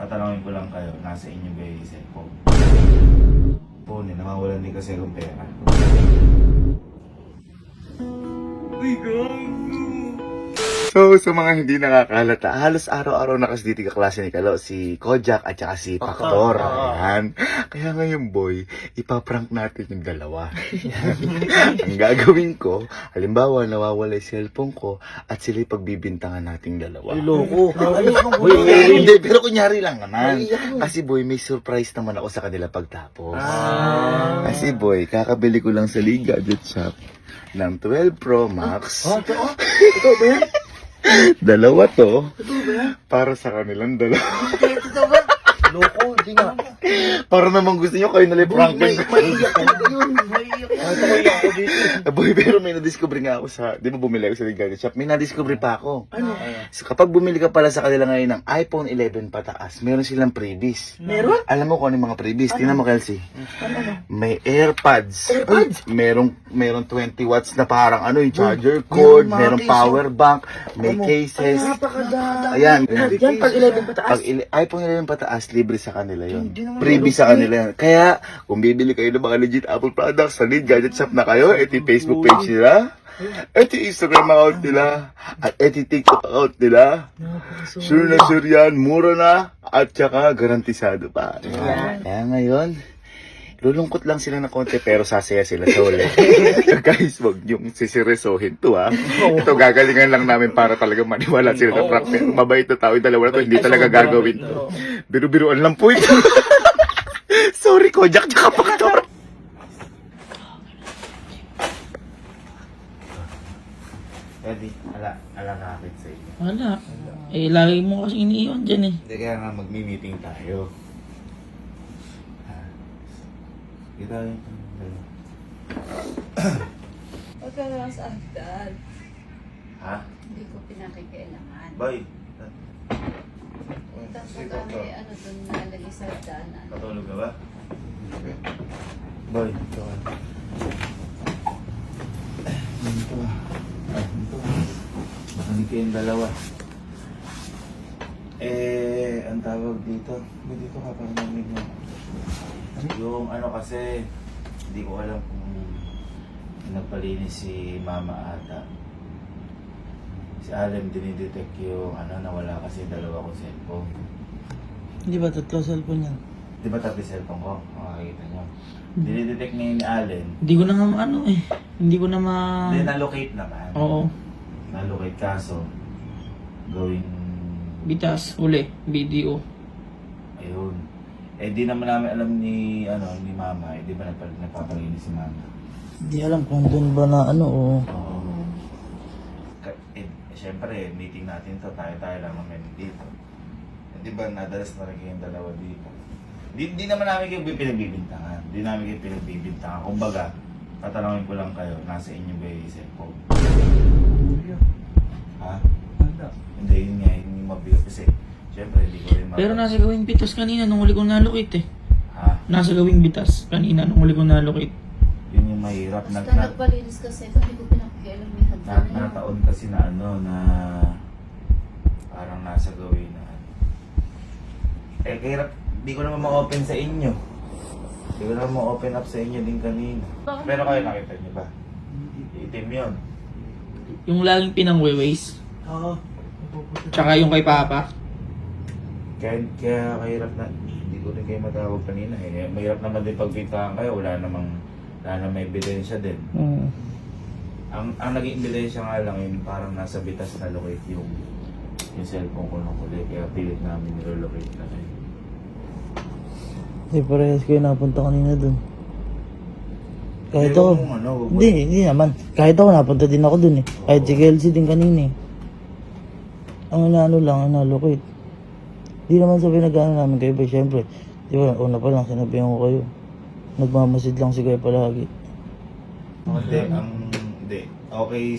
tatanungin ko lang kayo, nasa inyo ba yung cellphone? Phone, namawalan din kasi akong pera. Uy, gago! So, sa mga hindi nakakahalata, halos araw-araw na kasi dito kaklase ni Kalo, si Kojak at saka si Paktor. Ayan. Kaya ngayon, boy, ipaprank natin yung dalawa. Ang gagawin ko, halimbawa, nawawala yung cellphone ko at sila pagbibintangan nating dalawa. Loko. Hindi, pero kunyari lang naman. Kasi boy, may surprise naman ako sa kanila pagtapos. Kasi boy, kakabili ko lang sa Lee Gadget Shop ng 12 Pro Max. Ito ba yan? Dalawa to. Para sa kanilang dalawa. Ito ba? Loko, di nga. Para naman gusto nyo kayo nalang prankin. Maiiyak ka yun. Maiiyak ako dito. Boy, pero may na-discover nga ako sa, di ba bumili ako sa Lee Gadget Shop? May na-discover pa ako. Ano? So, kapag bumili ka pala sa kanila ngayon ng iPhone 11 pataas, meron silang freebies. Meron? Alam mo kung ano yung mga freebies? Tingnan mo, Kelsey. May AirPods. AirPods? Merong 20 watts na parang ano yung charger cord, Meron mga merong case, power bank, may cases. Napakadami. Ayan. Yan, pag 11 pataas. Pag iPhone 11 pataas, libre sa kanila yun. Hindi naman Freebie sa kanila yan. Kaya, kung bibili kayo ng mga legit Apple products sa Lee Gadget Shop na kayo, ito yung Facebook page nila, ito yung Instagram account nila, at ito yung TikTok account nila. Sure na sure yan, mura na, at saka garantisado pa. Kaya ngayon, lulungkot lang sila ng konti pero sasaya sila sa uli. Guys, wag niyong sisiresohin to ha. Ito gagalingan lang namin para talaga maniwala sila ng prank. Pero mabait na tao yung dalawa na to, hindi talaga gagawin to. Biru-biruan lang po ito. Sorry Kojak, tsaka Paktor. Eddie, ala nakakit sa inyo. Wala. Eh, lagi mo kasi iniiwan dyan eh. Hindi kaya nga magmi-meeting tayo. Kita yung Huwag ka lang sa agdan. ha? Hindi ko pinakikailangan. Boy, Punta sa kami, ano doon nalagay sa agdanan. patulog ka ba? Boy, ito ka. Ito. Makinig kayong dalawa. Ang tawag dito. Dito ka para mamig mo. Yung ano kasi, hindi ko alam kung nagpalinis si mama ata. Si Alem dinidetect yung ano, nawala kasi dalawa kong cellphone. Hindi ba tatlo cellphone yan? Di ba tabi cellphone ko? Makakita nyo. Dinidetect niya ni Allen. Hindi ko na nga ano eh. Hindi ko na Then na-locate naman. Oo. Na-locate kaso, gawing... Bitas, uli, video. Ayun. Eh di naman namin alam ni ni mama, eh di ba nagpapalinis si mama? Hindi alam kung doon ba na ano o. Oo. Siyempre, meeting natin to, tayo-tayo lang naman dito. Eh, di ba nadalas na rin kayong dalawa dito? Di naman namin kayo pinagbibintangan. Di namin kayo pinagbibintangan. Kumbaga, tatanungin ko lang kayo, nasa inyo ba yung cellphone? Ha? Hindi, yun nga, yung mabigat kasi. Siyempre, hindi ko rin Pero nasa gawing bitas kanina nung uli kong nalocate eh. Ha? Nasa gawing bitas kanina nung uli kong nalocate. Yun yung mahirap. Basta nagpalinis kasi ito, hindi ko pinakikailan may hagdan na yun. Nataon kasi na na parang nasa gawin na kahirap, di ko naman ma-open sa inyo. Di ko naman ma-open up sa inyo din kanina. Pero kayo nakita niyo ba? Itim yun. Yung laging pinang-waste. Oo. Tsaka yung kay Papa. Kaya kahirap na, hindi ko rin kayo matawag kanina eh. Mahirap naman din pagpintahan kayo, wala namang may ebidensya din. Ang naging ebidensya nga lang yun, parang nasa bitas na locate yung cellphone ko nung huli, kaya pilit namin nilolocate na rin. Hindi parehas kayo napunta kanina dun. Kahit Pero ako. kung ano, Hindi naman. Kahit ako napunta din ako dun eh. Kahit si Kelsey din kanina eh. Ang ano lang, nalocate. Di naman sabi nag-ano namin kayo ba, syempre. Di ba, una pa lang sinabihan ko kayo. Nagmamasid lang si kayo palagi. Hindi. Okay,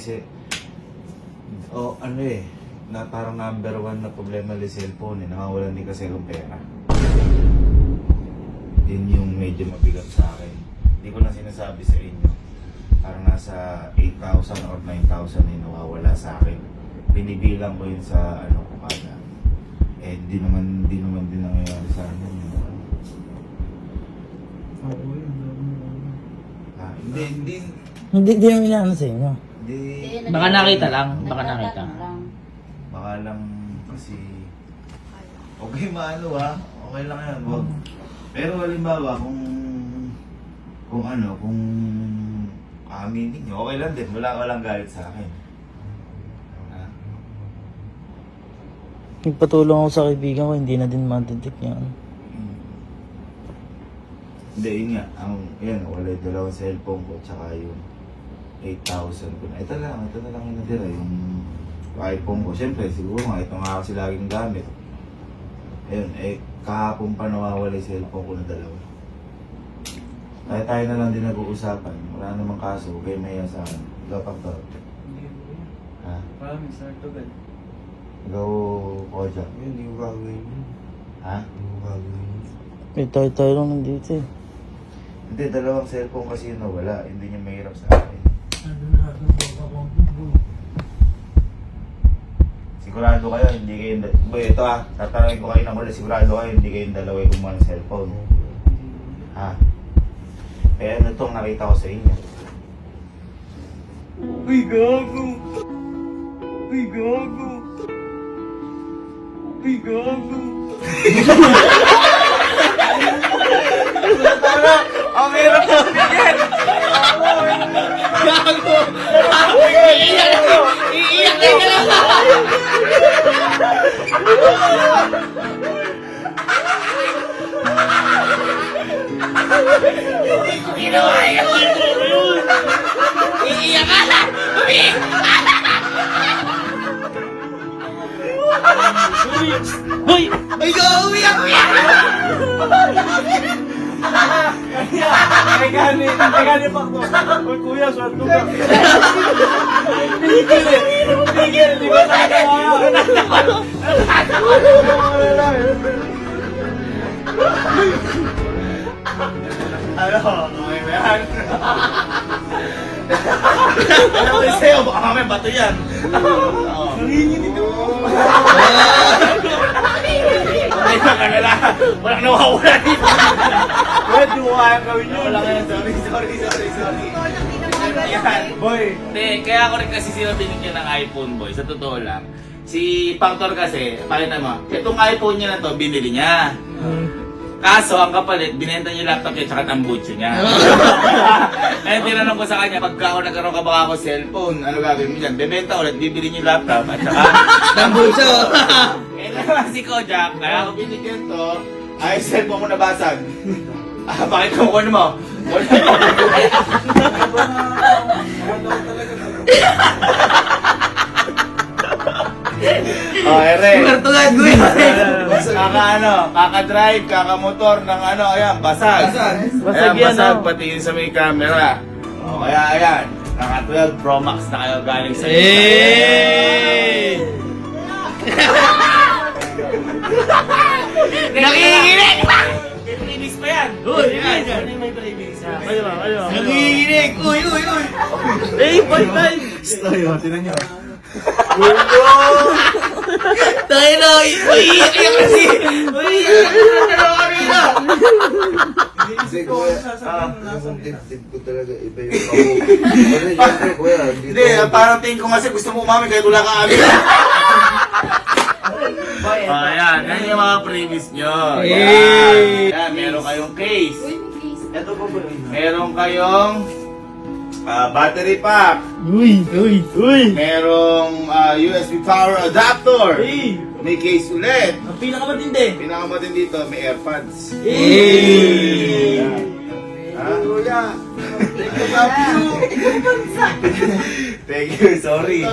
ano eh, na parang number one na problema ng cellphone eh. Nakawalan din kasi ng pera. Yun yung medyo mabigat sa akin. Hindi ko lang sinasabi sa inyo. Parang nasa 8,000 or 9,000 yung nawawala sa akin. Binibilang ko yun sa kumada. Eh, di naman din ang Hindi. Hindi namin inaano sa inyo. Hindi. Baka nakita lang, baka nakita. Nagtatanong lang. Baka lang kasi... Okay maano okay lang yan, wag. Pero halimbawa kung aminin nyo, okay lang din, walang galit sa akin. Ha? Nagpatulong ako sa kaibigan ko, hindi na din matitip niya. Hindi, yun nga, yan, wala yung dalawang cellphone ko, tsaka yung 8,000 ko na. Ito na lang yung natira, yung iPhone ko. Siyempre, siguro nga, ito nga kasi laging gamit. Ayun, kahapon pa nawawala yung cellphone ko na dalawa. Kaya tayo na lang din nag-uusapan. Wala namang kaso, huwag kayo mahiya sa akin. Ikaw, Paktor. Ha? Maraming sartogan. Ikaw, Kojak. Hindi ko gagawin yun. Ha? Hindi ko gagawin yun. Eh, tayo lang nandito eh. Hindi, dalawang cellphone kasi yung nawala. Hindi niya mahirap sa akin. Sigurado kayo, hindi kayo... Boy, ito tatanungin ko kayo na muli. Sigurado kayo, hindi kayo dalawa yung gumawa ng cellphone. Ha? Kaya ano itong nakita ko sa inyo? Uy, gago! Uy, gago! Uy, gago! Ang hirap na bigyan! Iiyak ka lang! Hindi ko ginawa yun! Iiyak ka lang! Hoy! Ay, umiyak! Ay, gani Pakto. Uy, kuya, sarto ka. Tigil, di ba tayo? Ano? Okay ba yan? Ano ko sa'yo? Baka mamaya bato yan. Nanginginig ako. Ay, baka na lang. Walang nawawala dito. Kuya, di mo kaya gawin yun. Wala ka yan. Sorry. Yan. Boy, Hindi, kaya ako rin kasi sila binigyan ng iPhone, boy. Sa totoo lang. Si Pangtor kasi, pakita mo, itong iPhone niya na to, binili niya. Kaso, ang kapalit, binenta niya yung laptop niya tsaka tambucho niya. Kaya tinanong ko sa kanya, pagka ako nagkaroon ka baka ako cellphone, ano gagawin mo dyan? Bebenta ulit, bibili niyo yung laptop at tsaka tambucho. Kaya naman si Kojak, kaya ako binigyan to, ay cellphone mo nabasag. Bakit kung ano mo? Oh, ere. Kartulan ko yun. Kaka-drive, kaka-motor ng ano, ayan, basag. Basag Ayan, yan, basag, oh. pati yun sa may camera. Oh, kaya ayan, naka 12 Pro Max na kayo galing sa Nanginginig! May previous pa yan! Uy, May previous. nanginginig! Uy! Eh, bye! Stoy, tinan nyo. Tayo na! Iiyak yan kasi! Iiyak yan na kanina! Kasi kuya, yung tip ko talaga iba yung ako. Kasi syempre kuya, Hindi, parang tingin ko kasi gusto mo umami kahit wala ka amin. Ayan, yan yung mga previous nyo. Yay! Yan, meron kayong case. Uy, may case. ito po ba yun? Meron kayong Battery pack. Uy! Merong USB power adapter. May case ulit. Ang pinakamatindi! Pinakamatindi dito, may AirPods. Yay! Ha? Kuya, Thank you, sorry.